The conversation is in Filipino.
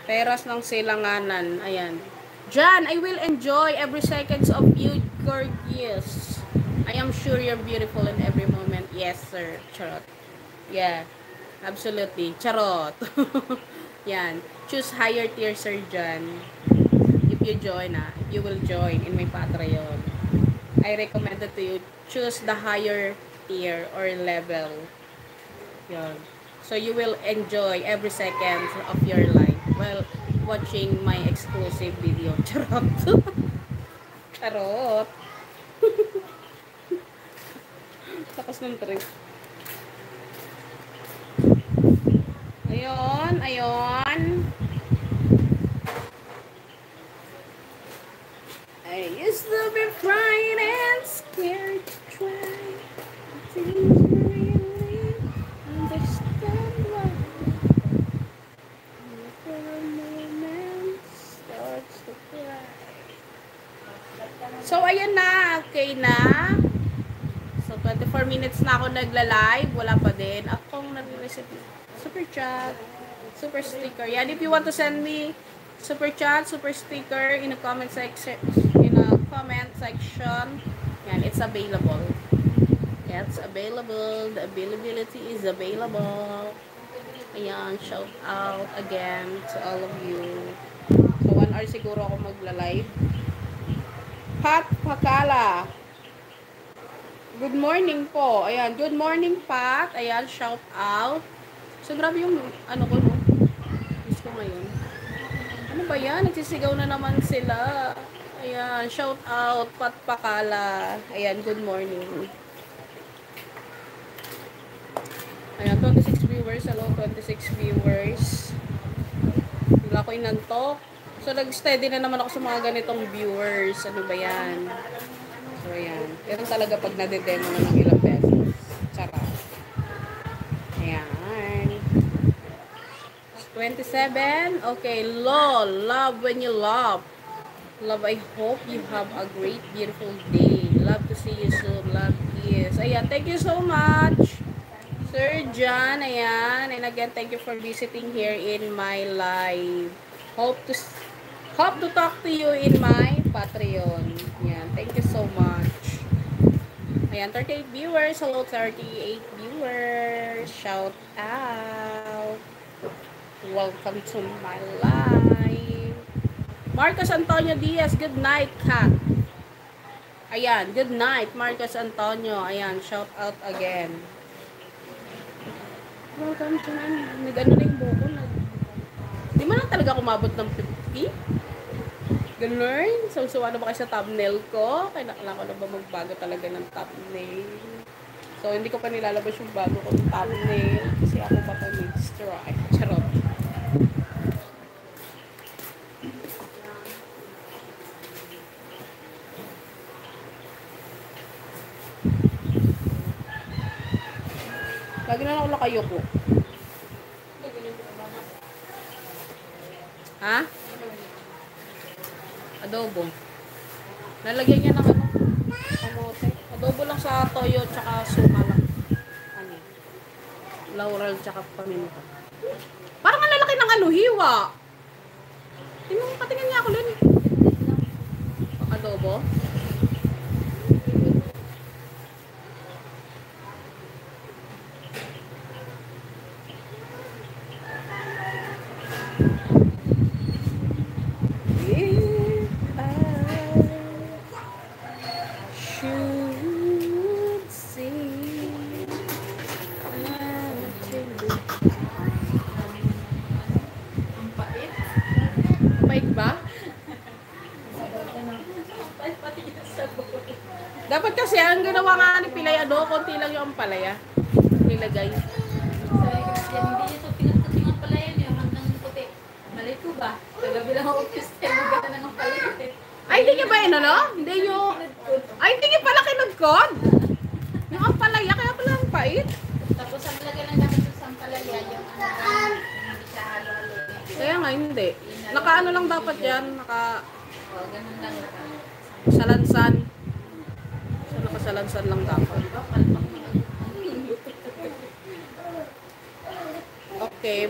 Teras ng Silanganan. Ayan. John, I will enjoy every seconds of you, gorgeous. I am sure you're beautiful in every moment. Yes, sir. Charot. Yeah. Absolutely. Charot. Yan. Choose higher tier, Sir John. If you join, if you will join in my Patreon, I recommend it to you. Choose the higher tier or level. Yan. So you will enjoy every second of your life while watching my exclusive video. Charot. Charot. Takas ng trip. Ayun, ayun. I used to be frightened and scared to try. Didn't really understand why. For a moment starts to cry. So, ayun na. Okay na. So, 24 minutes na ako nagla-live. Wala pa din. Akong nag-receive super chat, super sticker. Yan, if you want to send me super chat, super sticker in a comment section, yan, it's available. Yeah, it's available. The availability is available. Ayan, shout out again to all of you. So, 1 hour siguro ako magla-live. Pat Pakala. Good morning po. Ayan, good morning, Pat. Ayan, shout out. So, grabe yung, ano ko, no? Miss ko ngayon. Ano ba yan? Nagsisigaw na naman sila. Ayan, shout out, Pat Pakala. Ayan, good morning. Ayan, 26 viewers. Hello, 26 viewers. Wala ko inantok. So, nag-steady na naman ako sa mga ganitong viewers. Ano ba yan? So, ayan. Yan talaga pag nadedemo na ng ilang beses. Charot. Ayan. 27. Okay, lol. Love when you love. Love, I hope you have a great, beautiful day. Love to see you soon. Love, yes. Ayan, thank you so much, Sir John. Ayan. And again, thank you for visiting here in my live. Hope to talk to you in my Patreon. Ayan, thank you so much. Ayan, 38 viewers. Hello, 38 viewers. Shout out. Welcome to my live. Marcos Antonio Diaz, good night, Kat. Ayan, good night, Marcos Antonio. Ayan, shout out again. Welcome to my live. Nag-ano na yung buko. Di mo lang talaga kumabot ng 50? Ganun. So, ano ba kayo sa thumbnail ko? Kailangan ko na ba magbago talaga ng thumbnail? So, hindi ko pa nilalabas yung bago kong thumbnail. Kasi ako pa ito nag-destroy. Charot. Lagi na lang ako kayo ko. Ha? Adobo. Nalagyan niya ng ano? Kamote. Adobo lang sa toyo tsaka suma lang. Ano? Laurel tsaka paminta. Parang ang lalaki ng ano, hiwa. Patingin niya ako din. Adobo. Dapat kasi ang ginawa nga ni Pilay, konti lang yung ampalaya nilagay. Hindi ito pinagkuting ang palaya niya hanggang puti. Mali ko ba? Kagabi lang ako piste, maganda ng ampalaya. Ay, hindi niya ba yun, ano? Hindi nyo... Ay, hindi niya pala kinugkod. Yung ampalaya, kaya pala ang pait. Tapos ang lagay lang dapat sa ampalaya, yung hindi siya halo-halo. Kaya nga, hindi. Naka-ano lang dapat yan, ganun lang. salansan. So, nakasalansan lang dapat. Okay,